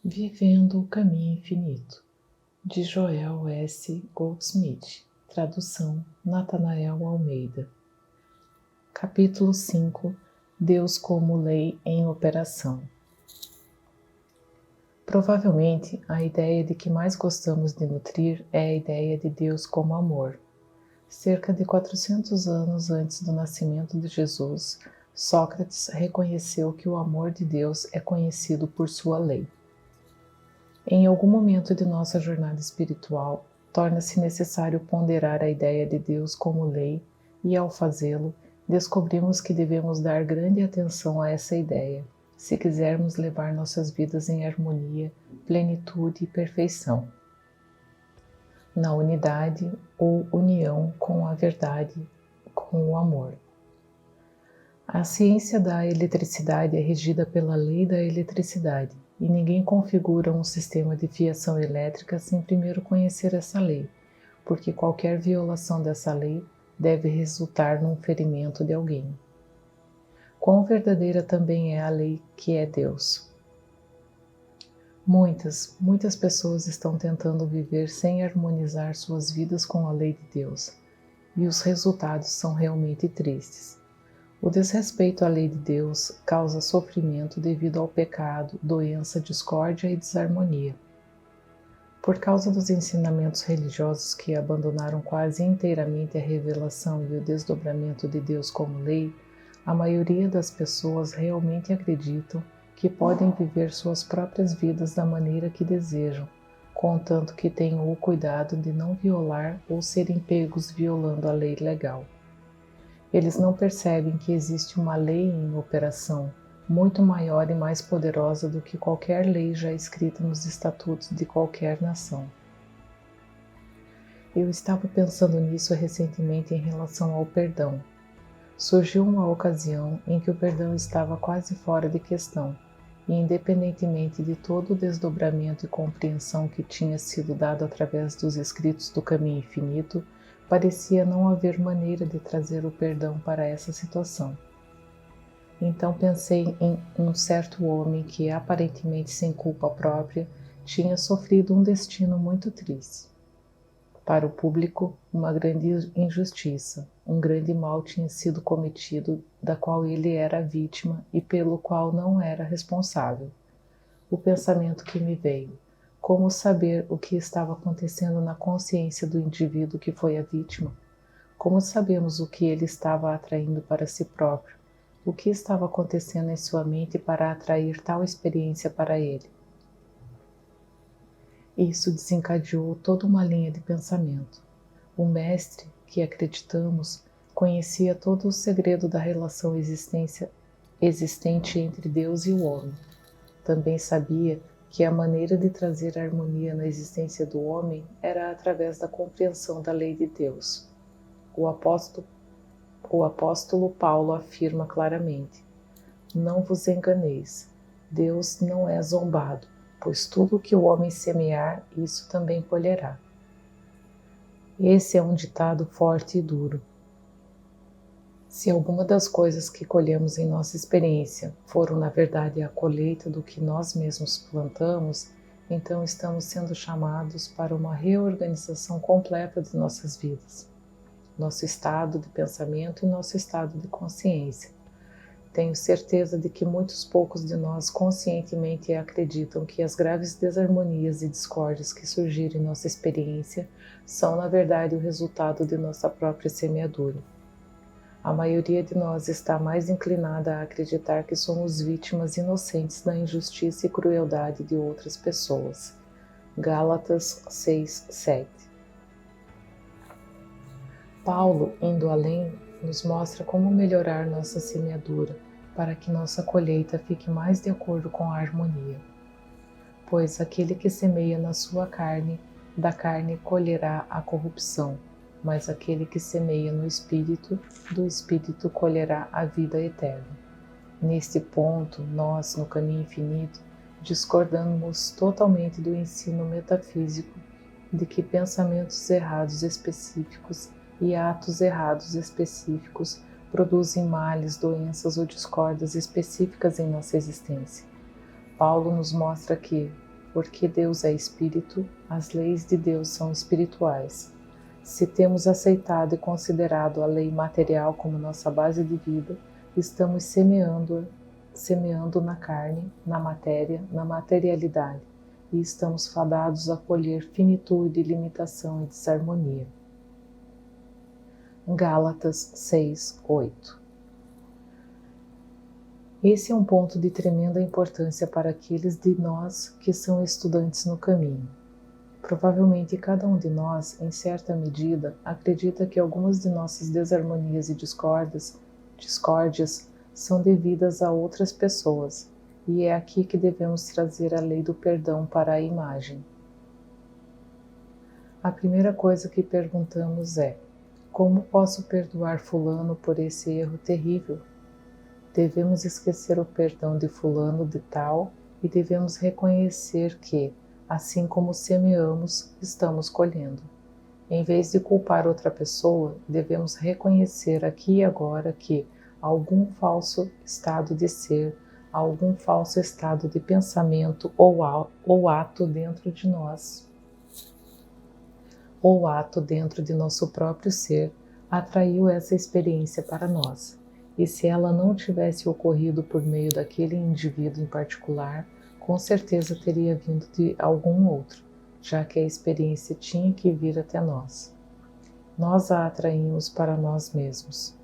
Vivendo o Caminho Infinito, de Joel S. Goldsmith, tradução Natanael Almeida. Capítulo 5. Deus como Lei em Operação. Provavelmente, a ideia de que mais gostamos de nutrir é a ideia de Deus como amor. Cerca de 400 anos antes do nascimento de Jesus, Sócrates reconheceu que o amor de Deus é conhecido por sua lei. Em algum momento de nossa jornada espiritual, torna-se necessário ponderar a ideia de Deus como lei e, ao fazê-lo, descobrimos que devemos dar grande atenção a essa ideia, se quisermos levar nossas vidas em harmonia, plenitude e perfeição, na unidade ou união com a verdade, com o amor. A ciência da eletricidade é regida pela lei da eletricidade, e ninguém configura um sistema de fiação elétrica sem primeiro conhecer essa lei, porque qualquer violação dessa lei deve resultar num ferimento de alguém. Quão verdadeira também é a lei que é Deus. Muitas pessoas estão tentando viver sem harmonizar suas vidas com a lei de Deus, e os resultados são realmente tristes. O desrespeito à lei de Deus causa sofrimento devido ao pecado, doença, discórdia e desarmonia. Por causa dos ensinamentos religiosos que abandonaram quase inteiramente a revelação e o desdobramento de Deus como lei, a maioria das pessoas realmente acreditam que podem viver suas próprias vidas da maneira que desejam, contanto que tenham o cuidado de não violar ou serem pegos violando a lei legal. Eles não percebem que existe uma lei em operação, muito maior e mais poderosa do que qualquer lei já escrita nos estatutos de qualquer nação. Eu estava pensando nisso recentemente em relação ao perdão. Surgiu uma ocasião em que o perdão estava quase fora de questão, e independentemente de todo o desdobramento e compreensão que tinha sido dado através dos escritos do Caminho Infinito, parecia não haver maneira de trazer o perdão para essa situação. Então pensei em um certo homem que, aparentemente sem culpa própria, tinha sofrido um destino muito triste. Para o público, uma grande injustiça, um grande mal tinha sido cometido, da qual ele era a vítima e pelo qual não era responsável. O pensamento que me veio: como saber o que estava acontecendo na consciência do indivíduo que foi a vítima? Como sabemos o que ele estava atraindo para si próprio? O que estava acontecendo em sua mente para atrair tal experiência para ele? Isso desencadeou toda uma linha de pensamento. O mestre, que acreditamos, conhecia todo o segredo da relação existente entre Deus e o homem. Também sabia que a maneira de trazer harmonia na existência do homem era através da compreensão da lei de Deus. O apóstolo Paulo afirma claramente: não vos enganeis, Deus não é zombado, pois tudo o que o homem semear, isso também colherá. Esse é um ditado forte e duro. Se alguma das coisas que colhemos em nossa experiência foram, na verdade, a colheita do que nós mesmos plantamos, então estamos sendo chamados para uma reorganização completa de nossas vidas, nosso estado de pensamento e nosso estado de consciência. Tenho certeza de que muitos poucos de nós conscientemente acreditam que as graves desarmonias e discórdias que surgiram em nossa experiência são, na verdade, o resultado de nossa própria semeadura. A maioria de nós está mais inclinada a acreditar que somos vítimas inocentes da injustiça e crueldade de outras pessoas. Gálatas 6:7. Paulo, indo além, nos mostra como melhorar nossa semeadura para que nossa colheita fique mais de acordo com a harmonia. Pois aquele que semeia na sua carne, da carne colherá a corrupção, mas aquele que semeia no Espírito, do Espírito colherá a vida eterna. Neste ponto, nós, no Caminho Infinito, discordamos totalmente do ensino metafísico de que pensamentos errados específicos e atos errados específicos produzem males, doenças ou discórdias específicas em nossa existência. Paulo nos mostra que, porque Deus é espírito, as leis de Deus são espirituais. Se temos aceitado e considerado a lei material como nossa base de vida, estamos semeando na carne, na matéria, na materialidade, e estamos fadados a colher finitude, limitação e desarmonia. Gálatas 6:8. Esse é um ponto de tremenda importância para aqueles de nós que são estudantes no caminho. Provavelmente cada um de nós, em certa medida, acredita que algumas de nossas desarmonias e discórdias são devidas a outras pessoas, e é aqui que devemos trazer a lei do perdão para a imagem. A primeira coisa que perguntamos é: como posso perdoar fulano por esse erro terrível? Devemos esquecer o perdão de fulano de tal e devemos reconhecer que, assim como semeamos, estamos colhendo. Em vez de culpar outra pessoa, devemos reconhecer aqui e agora que algum falso estado de ser, algum falso estado de pensamento ou ato dentro de nós, ou ato dentro de nosso próprio ser, atraiu essa experiência para nós. E se ela não tivesse ocorrido por meio daquele indivíduo em particular, com certeza teria vindo de algum outro, já que a experiência tinha que vir até nós. Nós a atraímos para nós mesmos.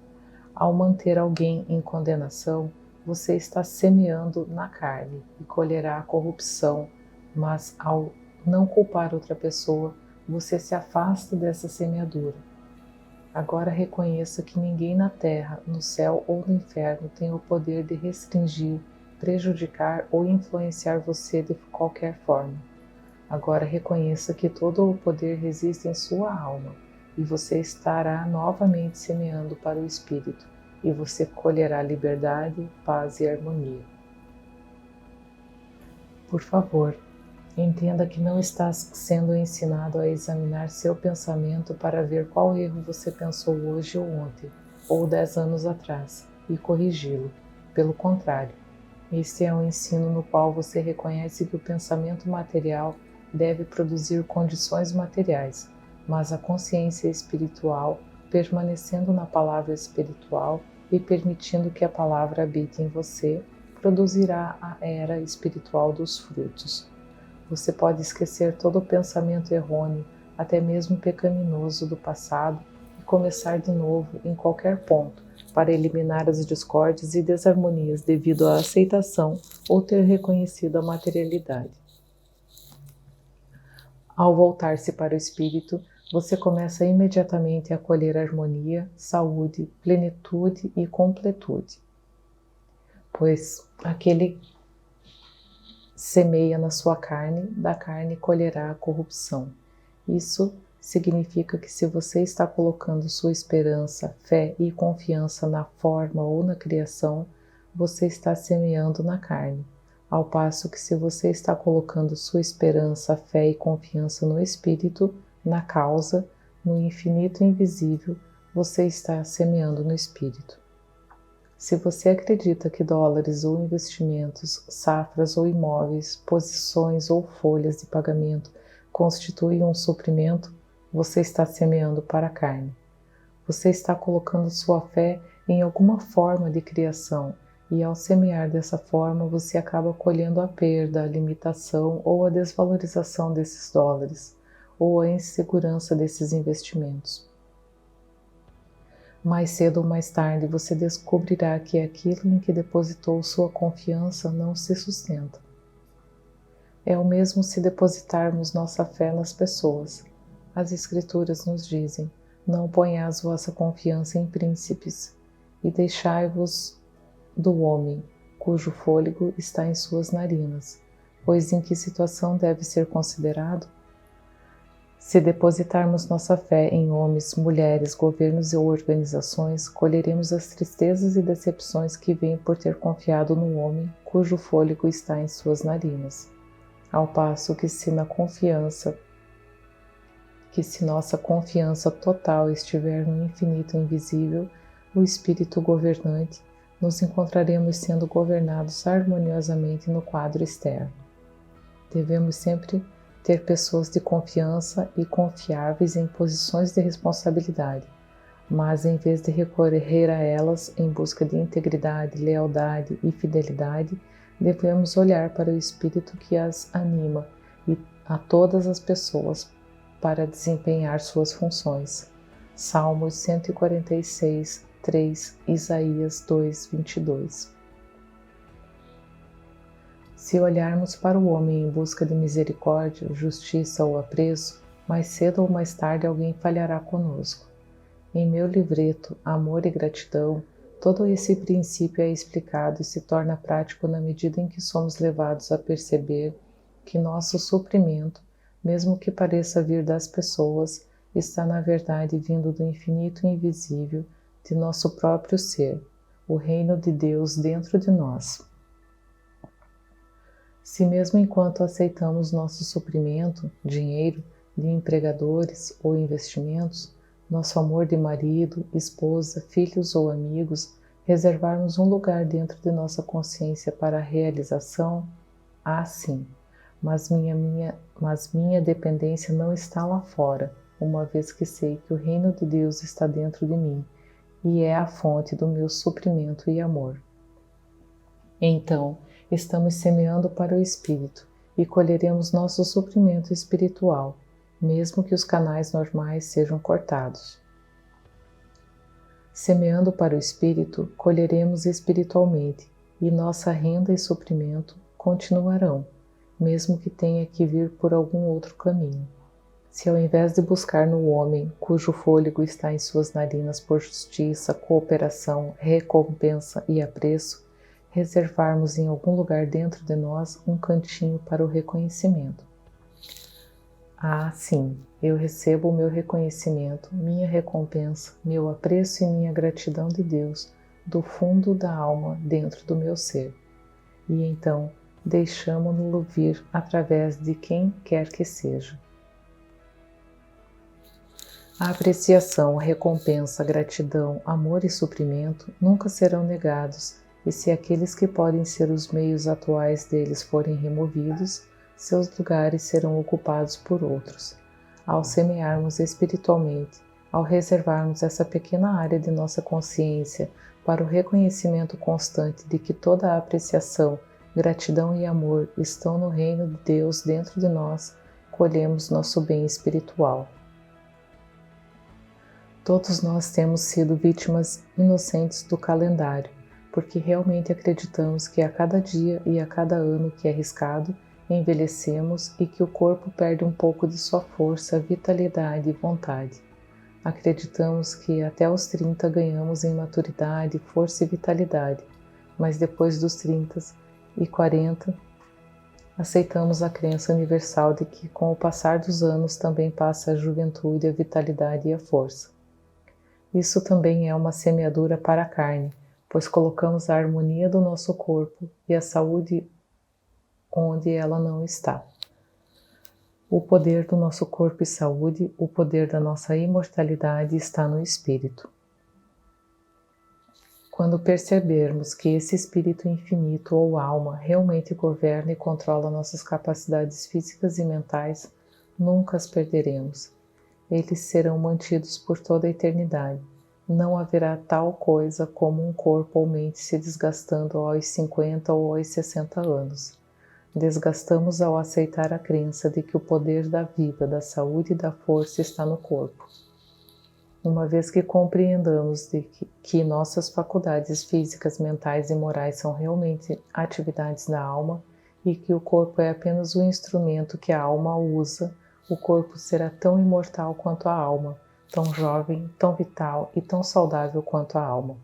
Ao manter alguém em condenação, você está semeando na carne e colherá a corrupção, mas ao não culpar outra pessoa, você se afasta dessa semeadura. Agora reconheça que ninguém na terra, no céu ou no inferno tem o poder de restringir, prejudicar ou influenciar você de qualquer forma. Agora reconheça que todo o poder reside em sua alma e você estará novamente semeando para o Espírito e você colherá liberdade, paz e harmonia. Por favor, entenda que não está sendo ensinado a examinar seu pensamento para ver qual erro você pensou hoje ou ontem, ou 10 anos atrás, e corrigi-lo. Pelo contrário, este é um ensino no qual você reconhece que o pensamento material deve produzir condições materiais, mas a consciência espiritual, permanecendo na palavra espiritual e permitindo que a palavra habite em você, produzirá a era espiritual dos frutos. Você pode esquecer todo o pensamento errôneo, até mesmo pecaminoso do passado, e começar de novo em qualquer ponto, para eliminar as discórdias e desarmonias devido à aceitação ou ter reconhecido a materialidade. Ao voltar-se para o Espírito, você começa imediatamente a colher harmonia, saúde, plenitude e completude. Pois aquele semeia na sua carne, da carne colherá a corrupção. Isso significa que se você está colocando sua esperança, fé e confiança na forma ou na criação, você está semeando na carne. Ao passo que se você está colocando sua esperança, fé e confiança no Espírito, na causa, no infinito invisível, você está semeando no Espírito. Se você acredita que dólares ou investimentos, safras ou imóveis, posições ou folhas de pagamento constituem um suprimento, você está semeando para a carne. Você está colocando sua fé em alguma forma de criação e ao semear dessa forma você acaba colhendo a perda, a limitação ou a desvalorização desses dólares ou a insegurança desses investimentos. Mais cedo ou mais tarde você descobrirá que aquilo em que depositou sua confiança não se sustenta. É o mesmo se depositarmos nossa fé nas pessoas. As Escrituras nos dizem: não ponhais vossa confiança em príncipes, e deixai-vos do homem, cujo fôlego está em suas narinas, pois em que situação deve ser considerado? Se depositarmos nossa fé em homens, mulheres, governos ou organizações, colheremos as tristezas e decepções que vêm por ter confiado no homem, cujo fôlego está em suas narinas. Ao passo que se nossa confiança total estiver no infinito invisível, o Espírito governante, nos encontraremos sendo governados harmoniosamente no quadro externo. Devemos sempre ter pessoas de confiança e confiáveis em posições de responsabilidade, mas em vez de recorrer a elas em busca de integridade, lealdade e fidelidade, devemos olhar para o Espírito que as anima e a todas as pessoas para desempenhar suas funções. Salmos 146, 3, Isaías 2, 22. Se olharmos para o homem em busca de misericórdia, justiça ou apreço, mais cedo ou mais tarde alguém falhará conosco. Em meu livreto Amor e Gratidão, todo esse princípio é explicado e se torna prático na medida em que somos levados a perceber que nosso suprimento, mesmo que pareça vir das pessoas, está na verdade vindo do infinito e invisível de nosso próprio ser, o reino de Deus dentro de nós. Se mesmo enquanto aceitamos nosso suprimento, dinheiro, de empregadores ou investimentos, nosso amor de marido, esposa, filhos ou amigos, reservarmos um lugar dentro de nossa consciência para a realização, sim, mas minha dependência não está lá fora, uma vez que sei que o reino de Deus está dentro de mim e é a fonte do meu suprimento e amor. Então, estamos semeando para o Espírito e colheremos nosso suprimento espiritual, mesmo que os canais normais sejam cortados. Semeando para o Espírito, colheremos espiritualmente e nossa renda e suprimento continuarão, mesmo que tenha que vir por algum outro caminho. Se ao invés de buscar no homem, cujo fôlego está em suas narinas por justiça, cooperação, recompensa e apreço, reservarmos em algum lugar dentro de nós um cantinho para o reconhecimento. Sim, eu recebo o meu reconhecimento, minha recompensa, meu apreço e minha gratidão de Deus do fundo da alma dentro do meu ser. E então, deixamo-no vir através de quem quer que seja. A apreciação, recompensa, gratidão, amor e suprimento nunca serão negados, e se aqueles que podem ser os meios atuais deles forem removidos, seus lugares serão ocupados por outros. Ao semearmos espiritualmente, ao reservarmos essa pequena área de nossa consciência para o reconhecimento constante de que toda a apreciação, gratidão e amor estão no reino de Deus dentro de nós, colhemos nosso bem espiritual. Todos nós temos sido vítimas inocentes do calendário, porque realmente acreditamos que a cada dia e a cada ano que é arriscado, envelhecemos e que o corpo perde um pouco de sua força, vitalidade e vontade. Acreditamos que até os 30 ganhamos em maturidade, força e vitalidade, mas depois dos 30 e 40, aceitamos a crença universal de que com o passar dos anos também passa a juventude, a vitalidade e a força. Isso também é uma semeadura para a carne, pois colocamos a harmonia do nosso corpo e a saúde onde ela não está. O poder do nosso corpo e saúde, o poder da nossa imortalidade está no Espírito. Quando percebermos que esse Espírito infinito ou alma realmente governa e controla nossas capacidades físicas e mentais, nunca as perderemos. Eles serão mantidos por toda a eternidade. Não haverá tal coisa como um corpo ou mente se desgastando aos 50 ou aos 60 anos. Desgastamos ao aceitar a crença de que o poder da vida, da saúde e da força está no corpo. Uma vez que compreendamos que nossas faculdades físicas, mentais e morais são realmente atividades da alma e que o corpo é apenas o instrumento que a alma usa, o corpo será tão imortal quanto a alma, tão jovem, tão vital e tão saudável quanto a alma.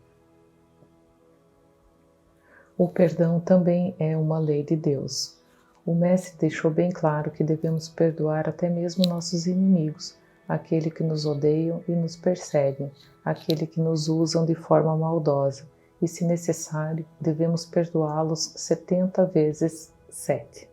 O perdão também é uma lei de Deus. O Mestre deixou bem claro que devemos perdoar até mesmo nossos inimigos, aquele que nos odeiam e nos perseguem, aquele que nos usam de forma maldosa, e se necessário, devemos perdoá-los 70 vezes 7.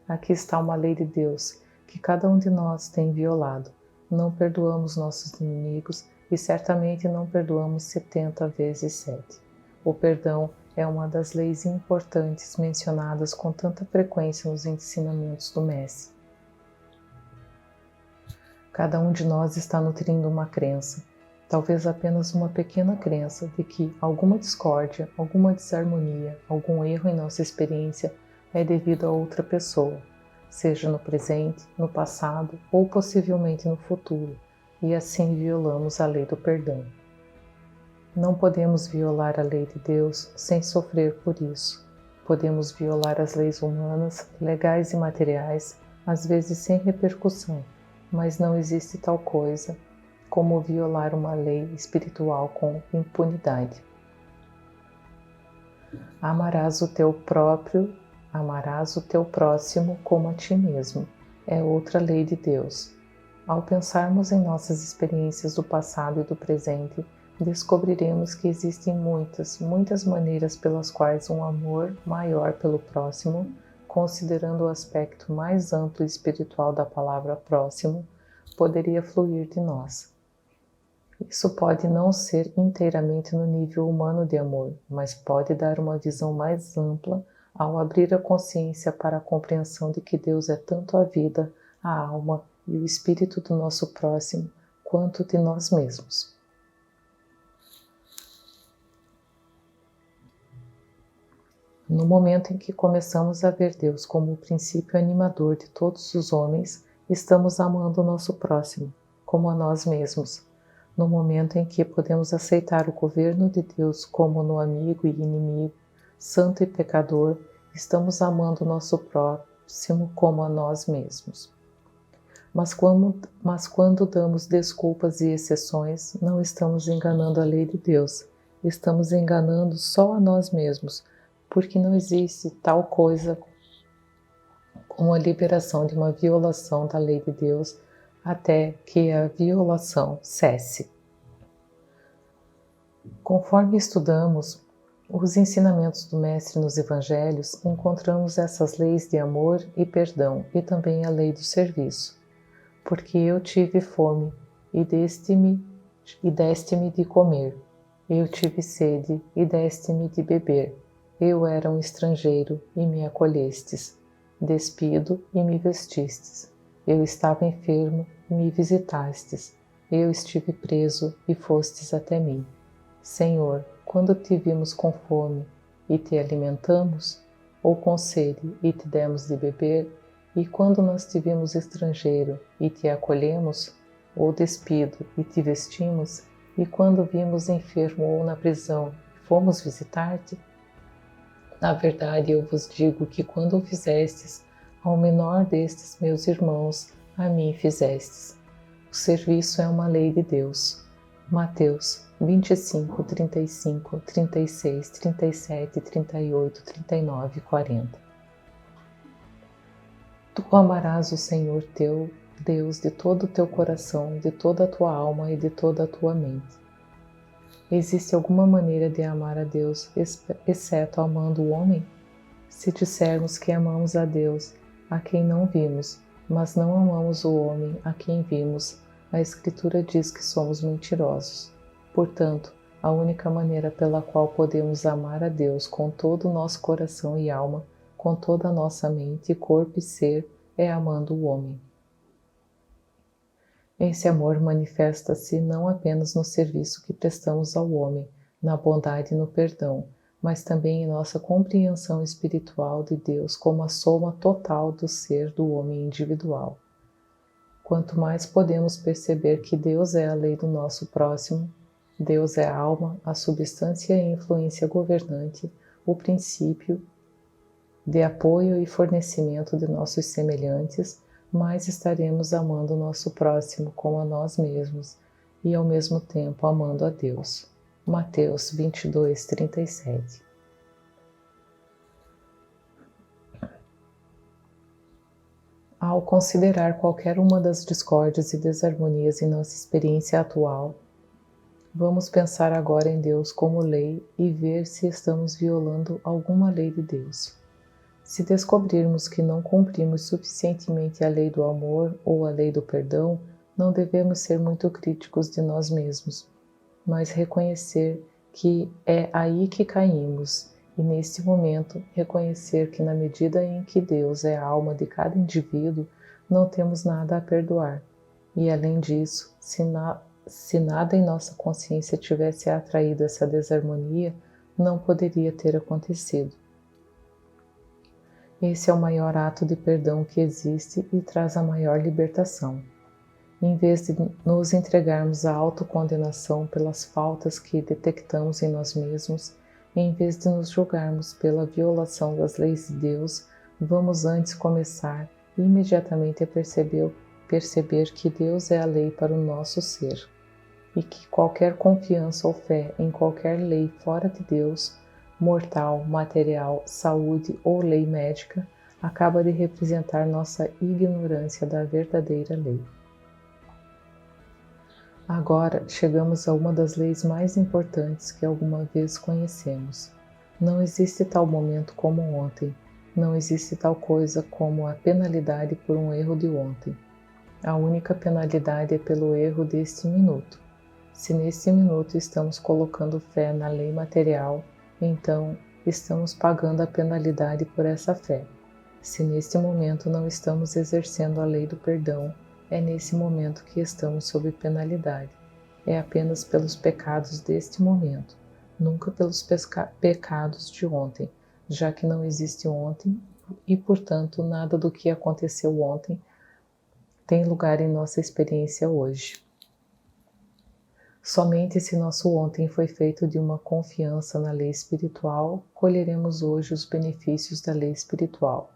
Aqui está uma lei de Deus, que cada um de nós tem violado. Não perdoamos nossos inimigos e certamente não perdoamos 70 vezes 7. O perdão é uma das leis importantes mencionadas com tanta frequência nos ensinamentos do Mestre. Cada um de nós está nutrindo uma crença, talvez apenas uma pequena crença, de que alguma discórdia, alguma desarmonia, algum erro em nossa experiência é devido a outra pessoa, seja no presente, no passado ou possivelmente no futuro, e assim violamos a lei do perdão. Não podemos violar a lei de Deus sem sofrer por isso. Podemos violar as leis humanas, legais e materiais, às vezes sem repercussão, mas não existe tal coisa como violar uma lei espiritual com impunidade. Amarás o teu próximo como a ti mesmo. É outra lei de Deus. Ao pensarmos em nossas experiências do passado e do presente, descobriremos que existem muitas maneiras pelas quais um amor maior pelo próximo, considerando o aspecto mais amplo e espiritual da palavra próximo, poderia fluir de nós. Isso pode não ser inteiramente no nível humano de amor, mas pode dar uma visão mais ampla ao abrir a consciência para a compreensão de que Deus é tanto a vida, a alma e o espírito do nosso próximo, quanto de nós mesmos. No momento em que começamos a ver Deus como o princípio animador de todos os homens, estamos amando o nosso próximo, como a nós mesmos. No momento em que podemos aceitar o governo de Deus como no amigo e inimigo, santo e pecador, estamos amando o nosso próximo como a nós mesmos. Mas quando damos desculpas e exceções, não estamos enganando a lei de Deus, estamos enganando só a nós mesmos, porque não existe tal coisa como a liberação de uma violação da lei de Deus até que a violação cesse. Conforme estudamos os ensinamentos do Mestre nos Evangelhos, encontramos essas leis de amor e perdão e também a lei do serviço. Porque eu tive fome e deste-me de comer, eu tive sede e deste-me de beber. Eu era um estrangeiro e me acolhestes, despido e me vestistes. Eu estava enfermo e me visitastes. Eu estive preso e fostes até mim. Senhor, quando te vimos com fome e te alimentamos, ou com sede e te demos de beber, e quando nós te vimos estrangeiro e te acolhemos, ou despido e te vestimos, e quando vimos enfermo ou na prisão, fomos visitar-te? Na verdade, eu vos digo que quando o fizestes ao menor destes meus irmãos, a mim fizestes. O serviço é uma lei de Deus. Mateus 25, 35, 36, 37, 38, 39 e 40. Tu amarás o Senhor teu Deus de todo o teu coração, de toda a tua alma e de toda a tua mente. Existe alguma maneira de amar a Deus, exceto amando o homem? Se dissermos que amamos a Deus, a quem não vimos, mas não amamos o homem, a quem vimos, a Escritura diz que somos mentirosos. Portanto, a única maneira pela qual podemos amar a Deus com todo o nosso coração e alma, com toda a nossa mente, corpo e ser, é amando o homem. Esse amor manifesta-se não apenas no serviço que prestamos ao homem, na bondade e no perdão, mas também em nossa compreensão espiritual de Deus como a soma total do ser do homem individual. Quanto mais podemos perceber que Deus é a lei do nosso próximo, Deus é a alma, a substância e a influência governante, o princípio de apoio e fornecimento de nossos semelhantes, mais estaremos amando o nosso próximo como a nós mesmos e ao mesmo tempo amando a Deus. Mateus 22, 37. Ao considerar qualquer uma das discórdias e desarmonias em nossa experiência atual, vamos pensar agora em Deus como lei e ver se estamos violando alguma lei de Deus. Se descobrirmos que não cumprimos suficientemente a lei do amor ou a lei do perdão, não devemos ser muito críticos de nós mesmos, mas reconhecer que é aí que caímos e neste momento reconhecer que na medida em que Deus é a alma de cada indivíduo, não temos nada a perdoar. E além disso, se nada em nossa consciência tivesse atraído essa desarmonia, não poderia ter acontecido. Esse é o maior ato de perdão que existe e traz a maior libertação. Em vez de nos entregarmos à autocondenação pelas faltas que detectamos em nós mesmos, em vez de nos julgarmos pela violação das leis de Deus, vamos antes começar imediatamente a perceber que Deus é a lei para o nosso ser, e que qualquer confiança ou fé em qualquer lei fora de Deus, mortal, material, saúde ou lei médica, acaba de representar nossa ignorância da verdadeira lei. Agora chegamos a uma das leis mais importantes que alguma vez conhecemos. Não existe tal momento como ontem. Não existe tal coisa como a penalidade por um erro de ontem. A única penalidade é pelo erro deste minuto. Se neste minuto estamos colocando fé na lei material, então estamos pagando a penalidade por essa fé. Se neste momento não estamos exercendo a lei do perdão, é nesse momento que estamos sob penalidade. É apenas pelos pecados deste momento, nunca pelos pecados de ontem, já que não existe ontem e, portanto, nada do que aconteceu ontem tem lugar em nossa experiência hoje. Somente se nosso ontem foi feito de uma confiança na lei espiritual, colheremos hoje os benefícios da lei espiritual.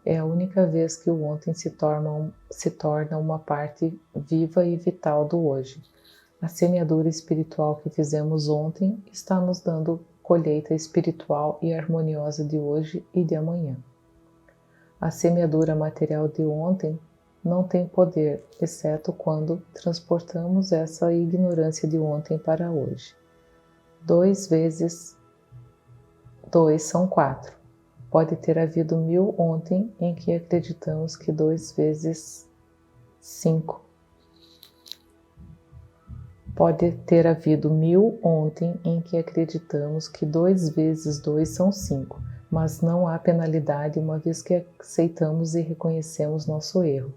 É a única vez que o ontem se torna uma parte viva e vital do hoje. A semeadura espiritual que fizemos ontem está nos dando colheita espiritual e harmoniosa de hoje e de amanhã. A semeadura material de ontem não tem poder, exceto quando transportamos essa ignorância de ontem para hoje. 2 vezes 2 são 4. Pode ter havido 1000 ontem em que acreditamos que 2 vezes 5. Pode ter havido 1000 ontem em que acreditamos que 2 vezes 2 são 5, mas não há penalidade uma vez que aceitamos e reconhecemos nosso erro.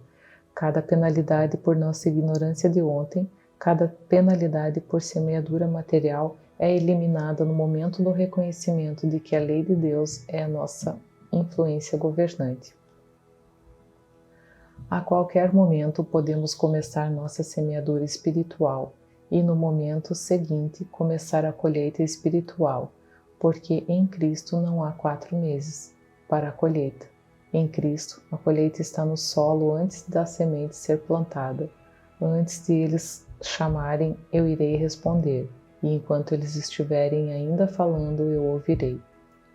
Cada penalidade por nossa ignorância de ontem, cada penalidade por semeadura material é eliminada no momento do reconhecimento de que a lei de Deus é a nossa influência governante. A qualquer momento podemos começar nossa semeadura espiritual e no momento seguinte começar a colheita espiritual, porque em Cristo não há 4 meses para a colheita. Em Cristo, a colheita está no solo antes da semente ser plantada. Antes de eles chamarem, eu irei responder, e enquanto eles estiverem ainda falando, eu ouvirei.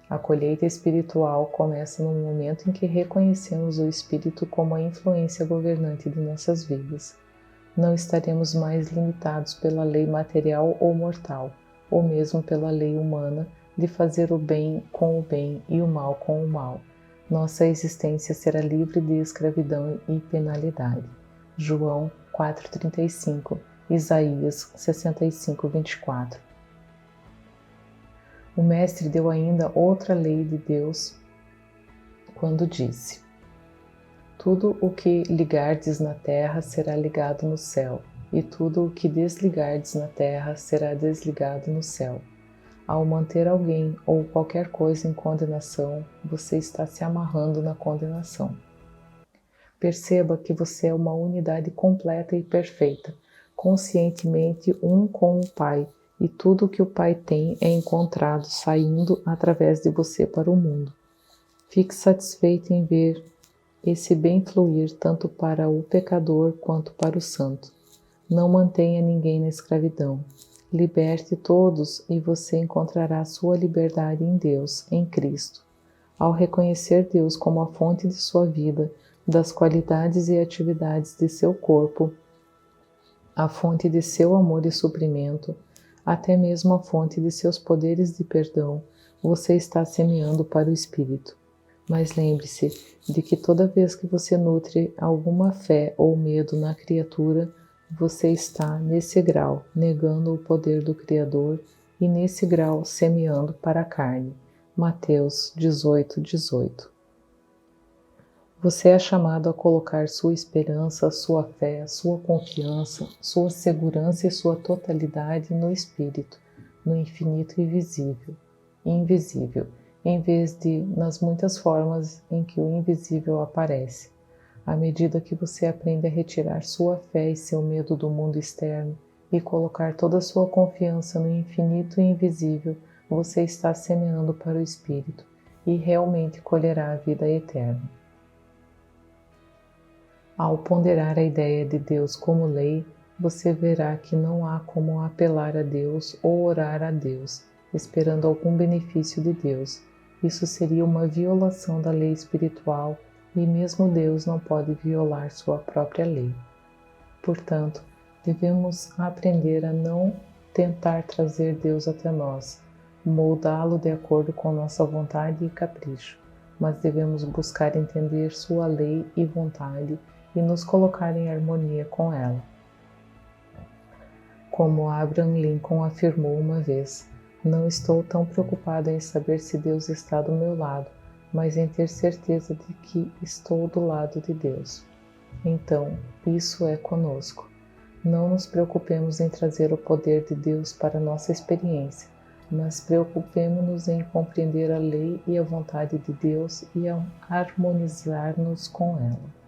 A colheita espiritual começa no momento em que reconhecemos o Espírito como a influência governante de nossas vidas. Não estaremos mais limitados pela lei material ou mortal, ou mesmo pela lei humana de fazer o bem com o bem e o mal com o mal. Nossa existência será livre de escravidão e penalidade. João 4,35, Isaías 65,24. O Mestre deu ainda outra lei de Deus quando disse: tudo o que ligardes na terra será ligado no céu, e tudo o que desligardes na terra será desligado no céu. Ao manter alguém ou qualquer coisa em condenação, você está se amarrando na condenação. Perceba que você é uma unidade completa e perfeita, conscientemente um com o Pai, e tudo o que o Pai tem é encontrado saindo através de você para o mundo. Fique satisfeito em ver esse bem fluir tanto para o pecador quanto para o santo. Não mantenha ninguém na escravidão. Liberte todos e você encontrará sua liberdade em Deus, em Cristo. Ao reconhecer Deus como a fonte de sua vida, das qualidades e atividades de seu corpo, a fonte de seu amor e suprimento, até mesmo a fonte de seus poderes de perdão, você está semeando para o Espírito. Mas lembre-se de que toda vez que você nutre alguma fé ou medo na criatura, você está, nesse grau, negando o poder do Criador e, nesse grau, semeando para a carne. Mateus 18:18. Você é chamado a colocar sua esperança, sua fé, sua confiança, sua segurança e sua totalidade no Espírito, no infinito e invisível, em vez de nas muitas formas em que o invisível aparece. À medida que você aprende a retirar sua fé e seu medo do mundo externo e colocar toda a sua confiança no infinito e invisível, você está semeando para o Espírito e realmente colherá a vida eterna. Ao ponderar a ideia de Deus como lei, você verá que não há como apelar a Deus ou orar a Deus, esperando algum benefício de Deus. Isso seria uma violação da lei espiritual e mesmo Deus não pode violar sua própria lei. Portanto, devemos aprender a não tentar trazer Deus até nós, moldá-lo de acordo com nossa vontade e capricho, mas devemos buscar entender sua lei e vontade e nos colocar em harmonia com ela. Como Abraham Lincoln afirmou uma vez, não estou tão preocupado em saber se Deus está do meu lado, mas em ter certeza de que estou do lado de Deus. Então, isso é conosco. Não nos preocupemos em trazer o poder de Deus para nossa experiência, mas preocupemo-nos em compreender a lei e a vontade de Deus e harmonizar-nos com ela.